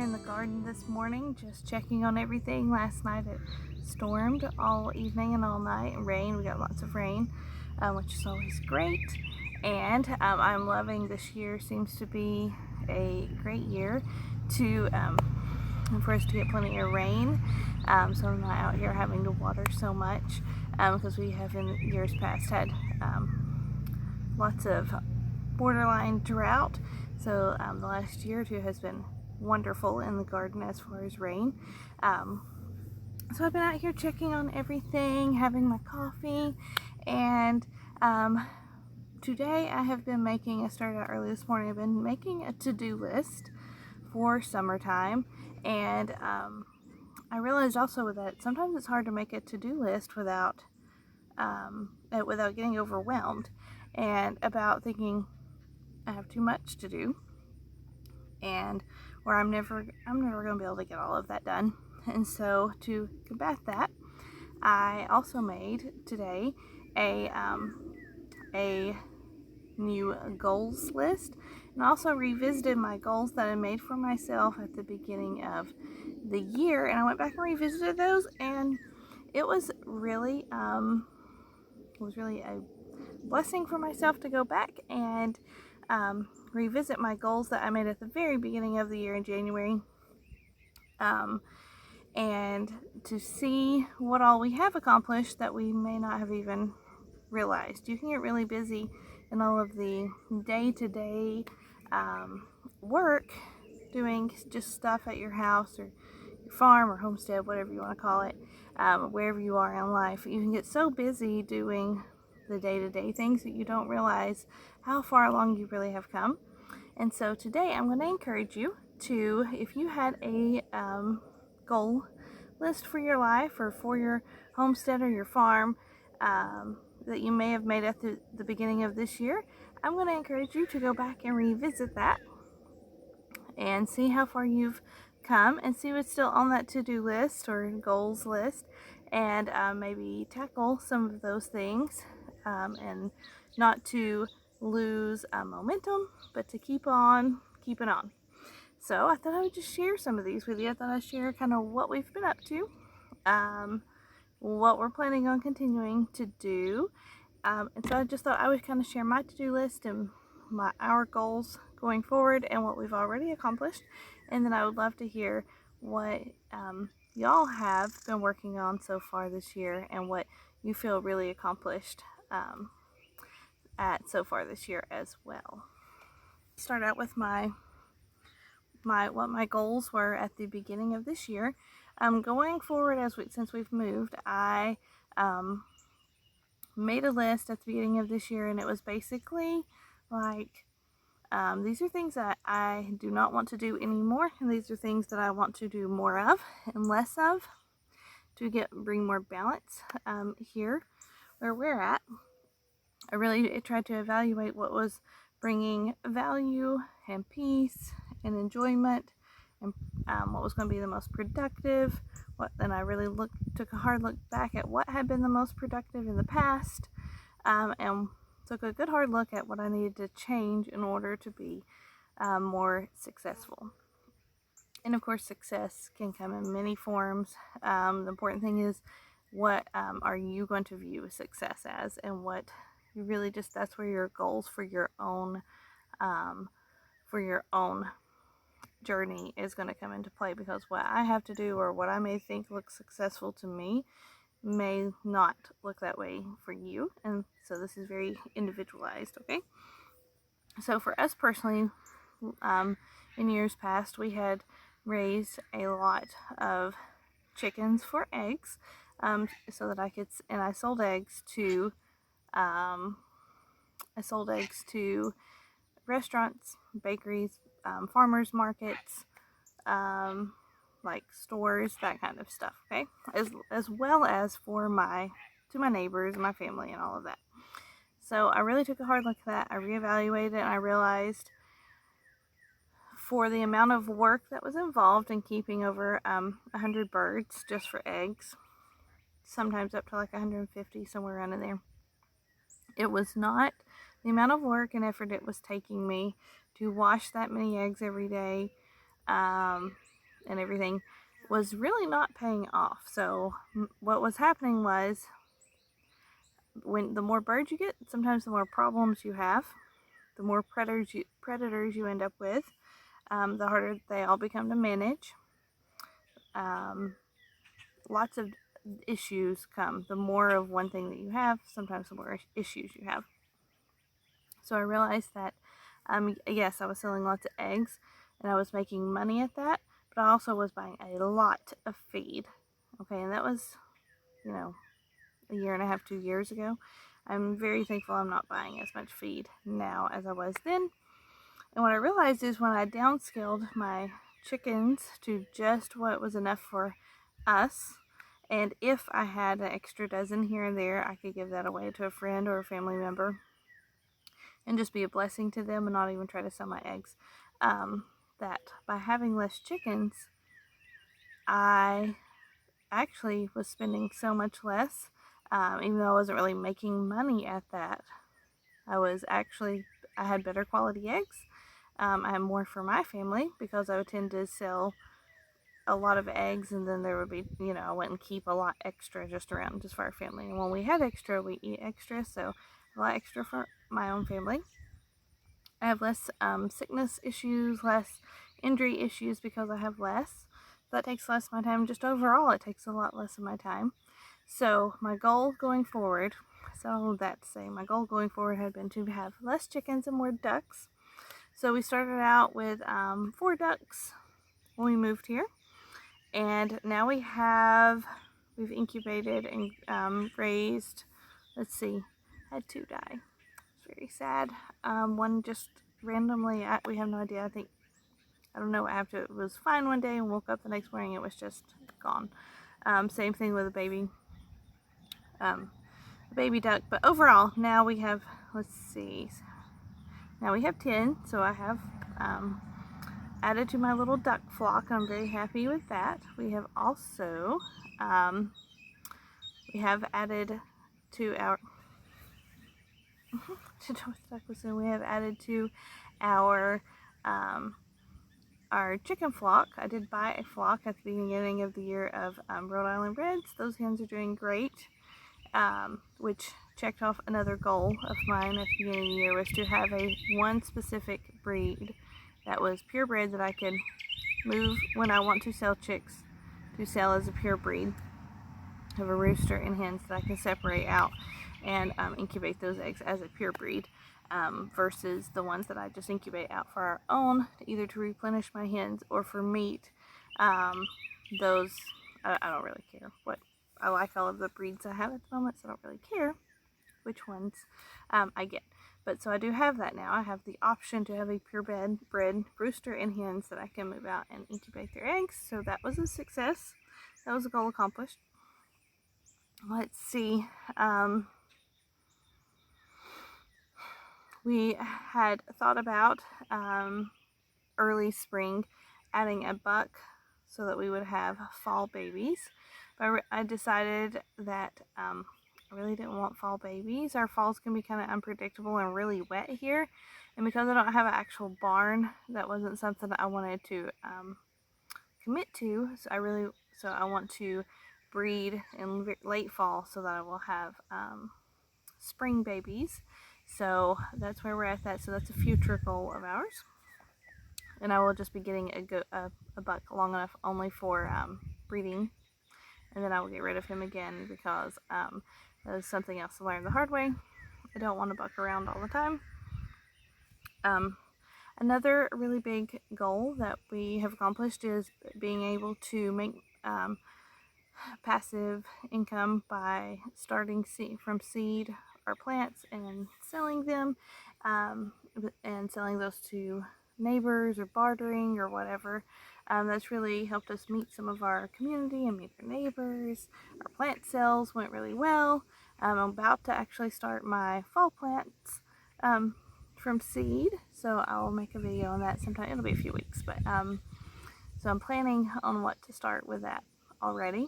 in the garden this morning, just checking on everything. Last night it stormed all evening and all night. Rain, we got lots of rain, which is always great. And I'm loving this year. Seems to be a great year to for us to get plenty of rain. So I'm not out here having to water so much because we have in years past had lots of borderline drought. So the last year or two has been wonderful in the garden as far as rain. So I've been out here checking on everything, having my coffee, and today I have been making, I started out early this morning, I've been making a to-do list for summertime. And I realized also that sometimes it's hard to make a to-do list without getting overwhelmed and about thinking I have too much to do, and where I'm never going to be able to get all of that done. And so to combat that, I also made today a new goals list, and also revisited my goals that I made for myself at the beginning of the year. And I went back and revisited those, and it was really a blessing for myself to go back and revisit my goals that I made at the very beginning of the year in January, and to see what all we have accomplished that we may not have even realized. You can get really busy in all of the day-to-day work, doing just stuff at your house or your farm or homestead, whatever you want to call it, wherever you are in life. You can get so busy doing the day-to-day things that you don't realize how far along you really have come. And so today I'm going to encourage you to, if you had a goal list for your life or for your homestead or your farm that you may have made at the beginning of this year, I'm going to encourage you to go back and revisit that and see how far you've come and see what's still on that to-do list or goals list, and maybe tackle some of those things, and not to lose momentum, but to keep on keeping on. So I thought I would just share some of these with you. I thought I'd share kind of what we've been up to, what we're planning on continuing to do, and so I just thought I would kind of share my to-do list and our goals going forward and what we've already accomplished. And then I would love to hear what y'all have been working on so far this year and what you feel really accomplished at so far this year as well. Start out with what my goals were at the beginning of this year. Going forward, since we've moved, I made a list at the beginning of this year, and it was basically like, these are things that I do not want to do anymore, and these are things that I want to do more of and less of to bring more balance here where we're at. I really tried to evaluate what was bringing value and peace and enjoyment, and what was going to be the most productive. Then I really took a hard look back at what had been the most productive in the past, and took a good hard look at what I needed to change in order to be more successful. And of course, success can come in many forms. The important thing is, what are you going to view success as, and what you really that's where your goals for your own journey is going to come into play, because what I have to do or what I may think looks successful to me may not look that way for you, and so this is very individualized. Okay, so for us personally, in years past, we had raised a lot of chickens for eggs, so that I sold eggs to restaurants, bakeries, farmers markets, like stores, that kind of stuff. Okay, as well as to my neighbors, my family, and all of that. So I really took a hard look at that. I reevaluated, and I realized, for the amount of work that was involved in keeping over 100 birds just for eggs, sometimes up to like 150, somewhere around in there, it was not the amount of work and effort it was taking me to wash that many eggs every day, and everything was really not paying off. So what was happening was, when the more birds you get, sometimes the more problems you have, the more predators you end up with, the harder they all become to manage. Lots of issues come. The more of one thing that you have, sometimes the more issues you have. So I realized that, yes, I was selling lots of eggs and I was making money at that, but I also was buying a lot of feed. Okay, and that was, a year and a half, 2 years ago. I'm very thankful I'm not buying as much feed now as I was then. And what I realized is, when I downscaled my chickens to just what was enough for us, and if I had an extra dozen here and there, I could give that away to a friend or a family member and just be a blessing to them and not even try to sell my eggs. That by having less chickens, I actually was spending so much less, even though I wasn't really making money at that. I had better quality eggs. I had more for my family because I would tend to sell a lot of eggs, and then there would be, I wouldn't keep a lot extra just around just for our family. And when we had extra, we eat extra, so a lot extra for my own family. I have less sickness issues, less injury issues because I have less. That takes less of my time. Just overall, it takes a lot less of my time. So my goal going forward, all of that to say, my goal going forward had been to have less chickens and more ducks. So we started out with 4 ducks when we moved here, and now we've incubated and raised, let's see, had 2 die. It's very sad. One just randomly, we have no idea. I don't know what happened. It was fine one day and woke up the next morning, it was just gone. Same thing with a baby duck. But overall, now we have, let's see, now we have 10. So I have added to my little duck flock. I'm very happy with that. We have also added to our we have added to our chicken flock. I did buy a flock at the beginning of the year of Rhode Island Reds. Those hens are doing great, which checked off another goal of mine at the beginning of the year, was to have one specific breed that was purebred that I could move when I want to sell chicks to sell as a pure breed. I have a rooster and hens that I can separate out and incubate those eggs as a pure breed, versus the ones that I just incubate out for our own, either to replenish my hens or for meat. Those, I don't really care. I like all of the breeds I have at the moment, so I don't really care which ones I get. But so I do have that now. I have the option to have a purebred rooster and hens that I can move out and incubate their eggs. So that was a success. That was a goal accomplished. Let's see. We had thought about early spring adding a buck so that we would have fall babies. But I decided that I really didn't want fall babies. Our falls can be kind of unpredictable and really wet here. And because I don't have an actual barn, that wasn't something that I wanted to commit to. So I want to breed in late fall so that I will have spring babies. So that's where we're at that. So that's a future goal of ours. And I will just be getting a buck long enough only for breeding. And then I will get rid of him again because that is something else to learn the hard way. I don't want to buck around all the time. Another really big goal that we have accomplished is being able to make passive income by starting from seed our plants and selling them, and selling those to neighbors or bartering or whatever. That's really helped us meet some of our community and meet our neighbors. Our plant sales went really well. I'm about to actually start my fall plants from seed, so I will make a video on that sometime. It'll be a few weeks, but so I'm planning on what to start with that already.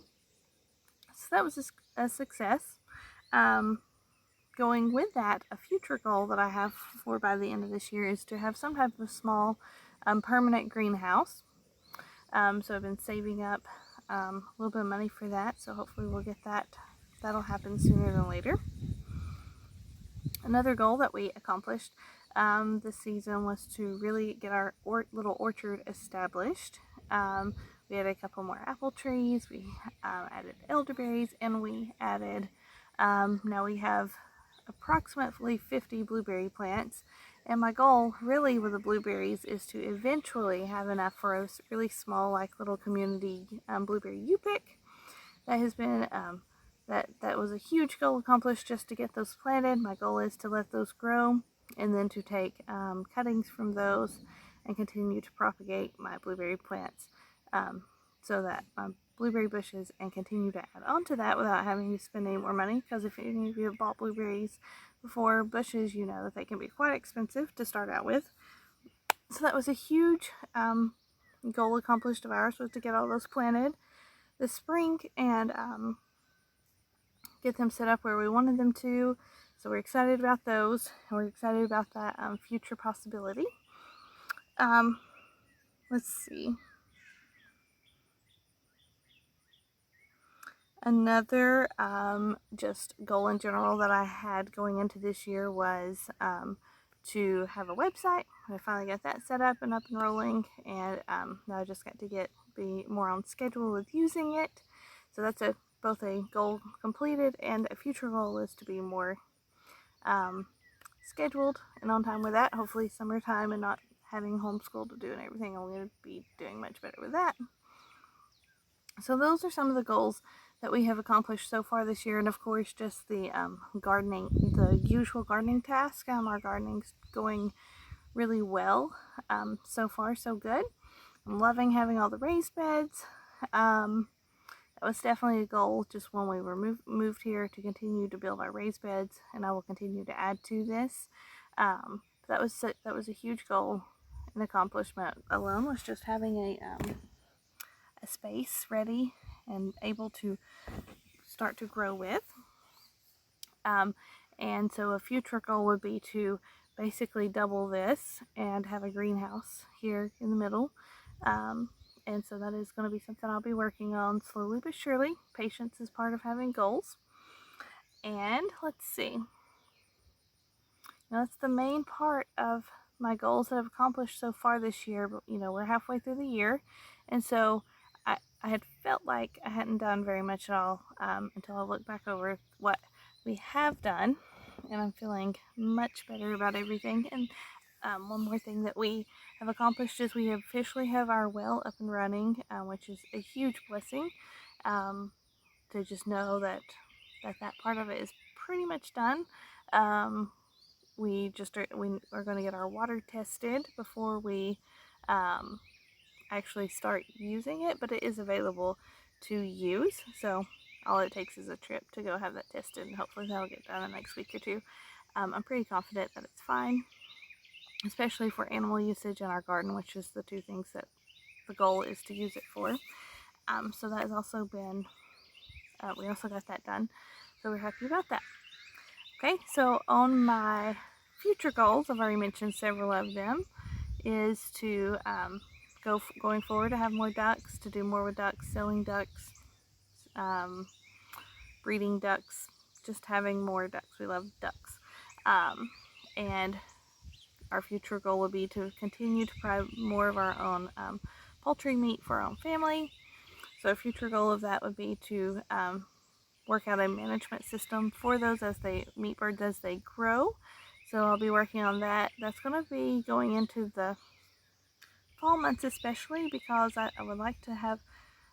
So that was a success. Going with that, a future goal that I have for by the end of this year is to have some type of small permanent greenhouse. So I've been saving up a little bit of money for that, so hopefully we'll get that. That'll happen sooner than later. Another goal that we accomplished this season was to really get our little orchard established. We had a couple more apple trees, we added elderberries, and we added, now we have approximately 50 blueberry plants. And my goal really with the blueberries is to eventually have enough for a really small, like little community blueberry U-pick. That has been, that was a huge goal accomplished just to get those planted. My goal is to let those grow and then to take cuttings from those and continue to propagate my blueberry plants so that my blueberry bushes, and continue to add on to that without having to spend any more money, because if any of you have bought blueberries before, bushes, you know that they can be quite expensive to start out with. So that was a huge goal accomplished of ours, was to get all those planted this spring and get them set up where we wanted them to. So we're excited about those, and we're excited about that future possibility. Let's see. Another just goal in general that I had going into this year was to have a website. I finally got that set up and rolling, and now I just got to be more on schedule with using it. So that's both a goal completed, and a future goal is to be more scheduled and on time with that. Hopefully summertime and not having homeschool to do and everything, I'm going to be doing much better with that. So those are some of the goals that we have accomplished so far this year, and of course just the gardening, the usual gardening task. Our gardening's going really well. So far so good. I'm loving having all the raised beds. That was definitely a goal just when we were moved here, to continue to build our raised beds, and I will continue to add to this. That was a huge goal and accomplishment alone, was just having a space ready and able to start to grow with. And so a future goal would be to basically double this and have a greenhouse here in the middle. And so that is going to be something I'll be working on slowly but surely. Patience is part of having goals. And let's see. Now that's the main part of my goals that I've accomplished so far this year. But we're halfway through the year, and so I had felt like I hadn't done very much at all until I looked back over what we have done, and I'm feeling much better about everything. And one more thing that we have accomplished is we officially have our well up and running, which is a huge blessing. To just know that part of it is pretty much done. We are going to get our water tested before we actually start using it, but it is available to use, so all it takes is a trip to go have that tested, and hopefully that'll get done in the next week or two. I'm pretty confident that it's fine, especially for animal usage in our garden, which is the two things that the goal is to use it for. So that has also been, we also got that done, so we're happy about that. Okay, so on my future goals, I've already mentioned several of them, is to going forward to have more ducks, to do more with ducks, selling ducks, breeding ducks, just having more ducks. We love ducks. And our future goal would be to continue to provide more of our own poultry meat for our own family. So a future goal of that would be to work out a management system for those meat birds as they grow. So I'll be working on that. That's going to be going into the fall months, especially because I would like to have,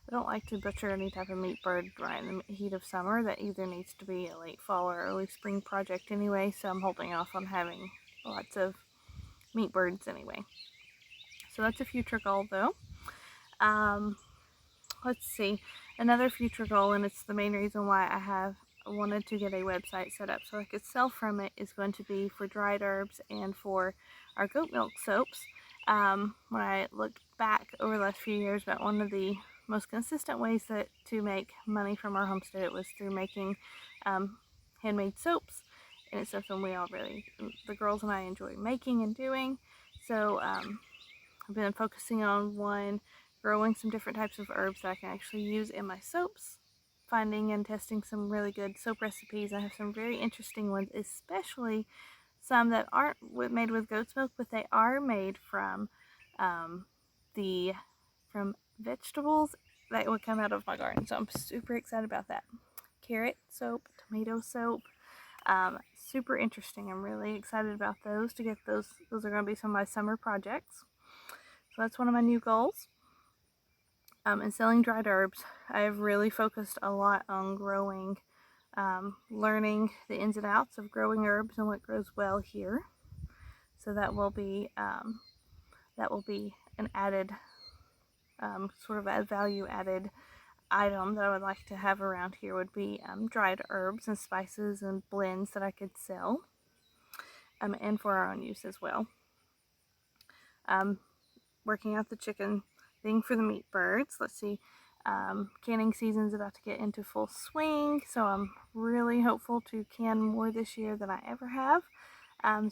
I don't like to butcher any type of meat bird right in the heat of summer. That either needs to be a late fall or early spring project anyway, so I'm holding off on having lots of meat birds anyway. So that's a future goal though. Let's see, another future goal, and it's the main reason why I wanted to get a website set up so I could sell from it, is going to be for dried herbs and for our goat milk soaps. When I looked back over the last few years, about one of the most consistent ways to make money from our homestead, it was through making handmade soaps, and it's something we all really, the girls and I, enjoy making and doing. So I've been focusing on one growing some different types of herbs that I can actually use in my soaps, finding and testing some really good soap recipes. I have some very interesting ones, especially some that aren't made with goat's milk, but they are made from from vegetables that would come out of my garden. So I'm super excited about that. Carrot soap, tomato soap, super interesting. I'm really excited about those to get those. Those are going to be some of my summer projects. So that's one of my new goals. And selling dried herbs. I have really focused a lot on growing, learning the ins and outs of growing herbs and what grows well here. So that will be an added, sort of a value added item that I would like to have around here would be dried herbs and spices and blends that I could sell, and for our own use as well. Working out the chicken thing for the meat birds. Let's see, canning season's about to get into full swing, so I'm really hopeful to can more this year than I ever have.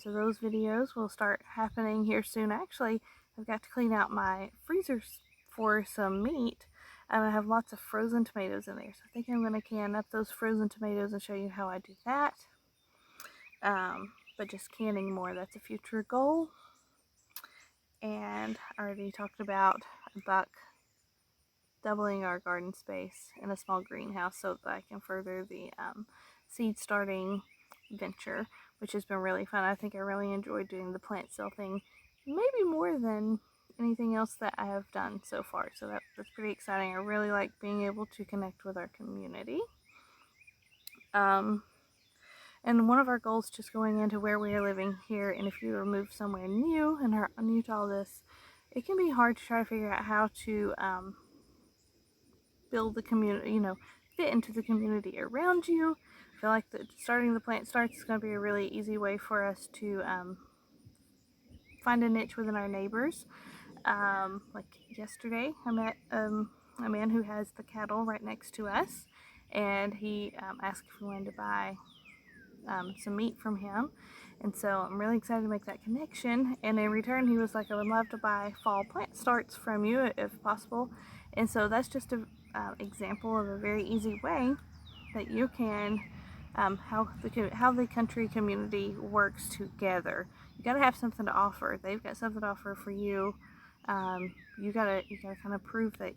So those videos will start happening here soon. Actually, I've got to clean out my freezers for some meat. I have lots of frozen tomatoes in there, so I think I'm going to can up those frozen tomatoes and show you how I do that. But just canning more, that's a future goal. And I already talked about doubling our garden space in a small greenhouse so that I can further the seed starting venture, which has been really fun. I think I really enjoyed doing the plant sale thing, maybe more than anything else that I have done so far. So that's pretty exciting. I really like being able to connect with our community. And one of our goals, just going into where we are living here, and if you move somewhere new and are new to all this, it can be hard to try to figure out how to build the community, fit into the community around you. I feel like starting the Plant Starts is going to be a really easy way for us to find a niche within our neighbors. Like yesterday, I met a man who has the cattle right next to us, and he asked if we wanted to buy some meat from him. And so I'm really excited to make that connection. And in return, he was like, I would love to buy fall plant starts from you if possible. And so that's just an example of a very easy way that you can, how the country community works together. You got to have something to offer. They've got something to offer for you. You gotta kind of prove that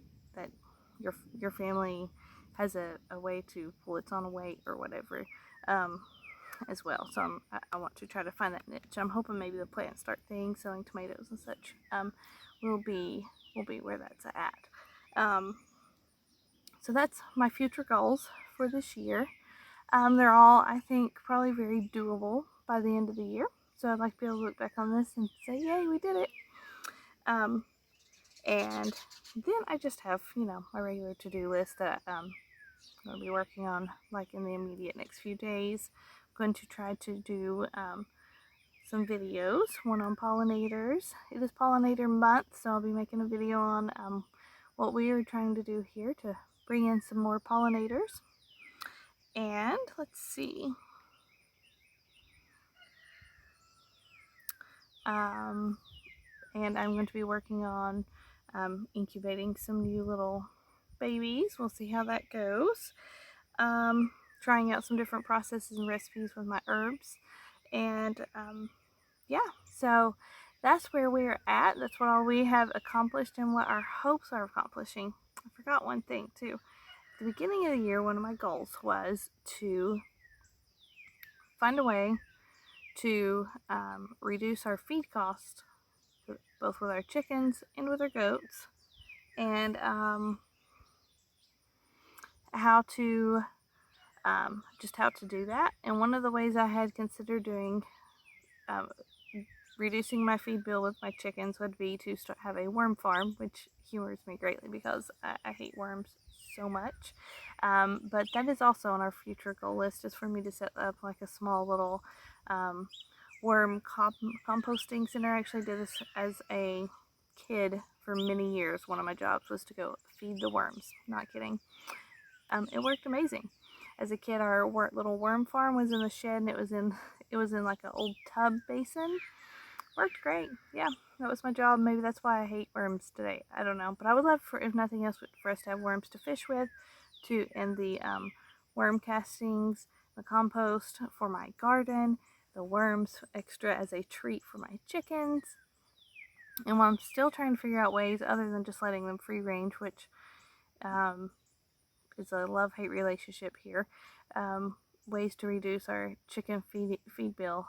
your family has a way to pull its own weight or whatever. As well. So I want to try to find that niche. I'm hoping maybe the plant start thing, selling tomatoes and such, will be where that's at. So that's my future goals for this year. They're all, I think, probably very doable by the end of the year. So I'd like to be able to look back on this and say, yay, we did it. And then I just have, my regular to-do list that I'm going to be working on like in the immediate next few days. I'm going to try to do some videos, one on pollinators. It is pollinator month, so I'll be making a video on what we are trying to do here to bring in some more pollinators. And let's see. And I'm going to be working on incubating some new little babies. We'll see how that goes. Trying out some different processes and recipes with my herbs. And yeah, so that's where we're at. That's what all we have accomplished and what our hopes are accomplishing. I forgot one thing too. At the beginning of the year, one of my goals was to find a way to reduce our feed cost, both with our chickens and with our goats, and how to do that. And one of the ways I had considered doing reducing my feed bill with my chickens would be to have a worm farm, which humors me greatly because I hate worms so much. But that is also on our future goal list, is for me to set up like a small little worm composting center. I actually did this as a kid for many years. One of my jobs was to go feed the worms. Not kidding. It worked amazing. As a kid, our little worm farm was in the shed, and it was in like an old tub basin. worked great. Yeah, that was my job. Maybe that's why I hate worms today. I don't know. But I would love, for if nothing else, for us to have worms to fish with, and the worm castings, the compost for my garden, the worms extra as a treat for my chickens. And while I'm still trying to figure out ways other than just letting them free range, which is a love-hate relationship here, ways to reduce our chicken feed bill,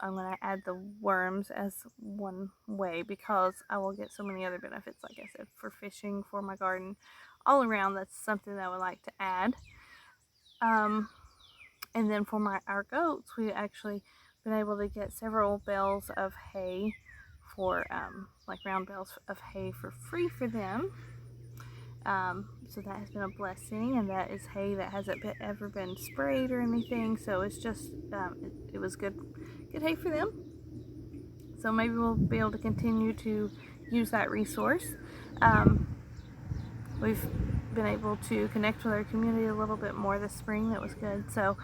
I'm going to add the worms as one way, because I will get so many other benefits, like I said, for fishing, for my garden, all around. That's something that I would like to add. And then for our goats, we actually been able to get several bales of hay for like round bales of hay for free for them. So that has been a blessing, and that is hay that hasn't ever been sprayed or anything. So it's just it was good hay for them. So maybe we'll be able to continue to use that resource. We've been able to connect with our community a little bit more this spring. That was good. So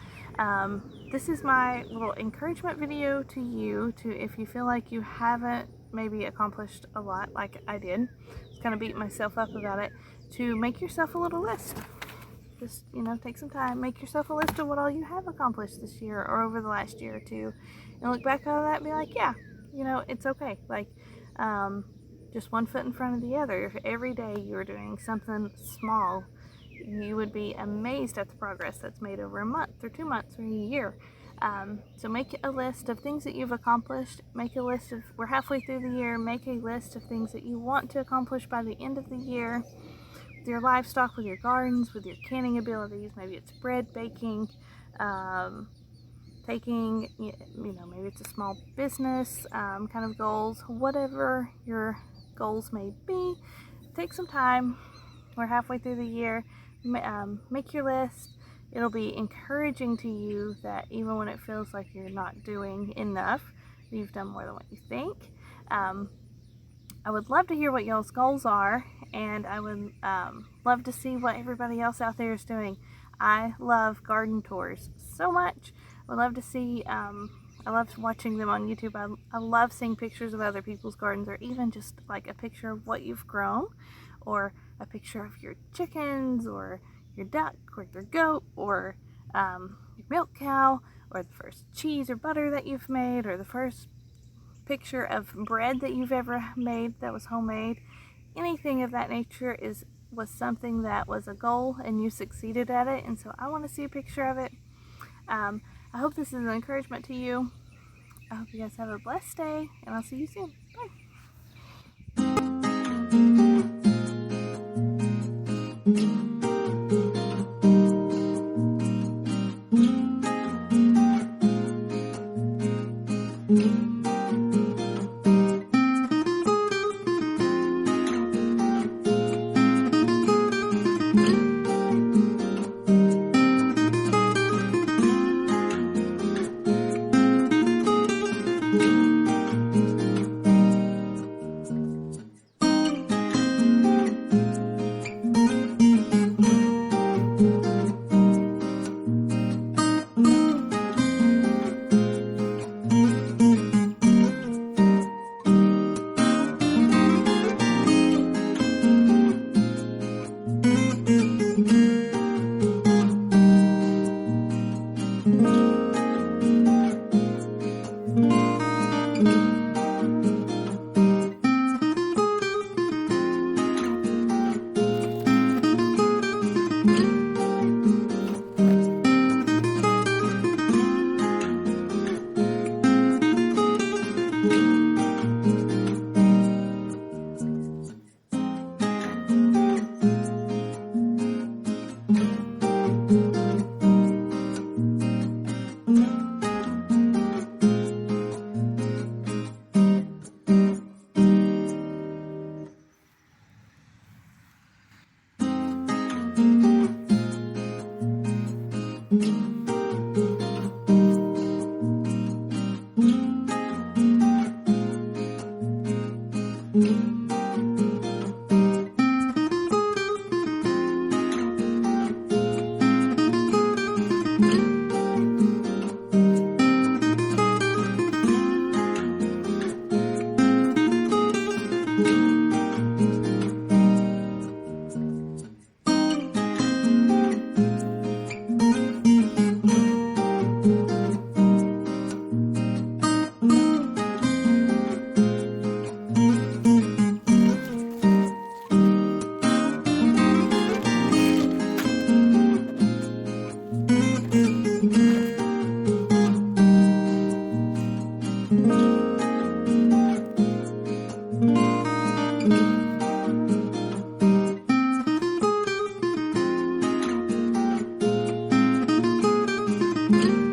this is my little encouragement video to you, to if you feel like you haven't maybe accomplished a lot like I did, just kind of beat myself up about it, to make yourself a little list. Just, take some time, make yourself a list of what all you have accomplished this year or over the last year or two, and look back on that and be like, yeah, it's okay. Like, just one foot in front of the other. If every day you were doing something small, you would be amazed at the progress that's made over a month or 2 months or a year. So make a list of things that you've accomplished. Make a list of, we're halfway through the year, make a list of things that you want to accomplish by the end of the year, with your livestock, with your gardens, with your canning abilities. Maybe it's bread baking, taking, maybe it's a small business kind of goals. Whatever your goals may be, take some time. We're halfway through the year. Make your list. It'll be encouraging to you that even when it feels like you're not doing enough, you've done more than what you think. I would love to hear what y'all's goals are, and I would love to see what everybody else out there is doing. I love garden tours so much. I would love to see, I love watching them on YouTube. I love seeing pictures of other people's gardens, or even just like a picture of what you've grown, or a picture of your chickens, or your duck, or your goat, or your milk cow, or the first cheese or butter that you've made, or the first picture of bread that you've ever made that was homemade. Anything of that nature was something that was a goal and you succeeded at it, and so I want to see a picture of it. I hope this is an encouragement to you. I hope you guys have a blessed day, and I'll see you soon. Bye. Bye.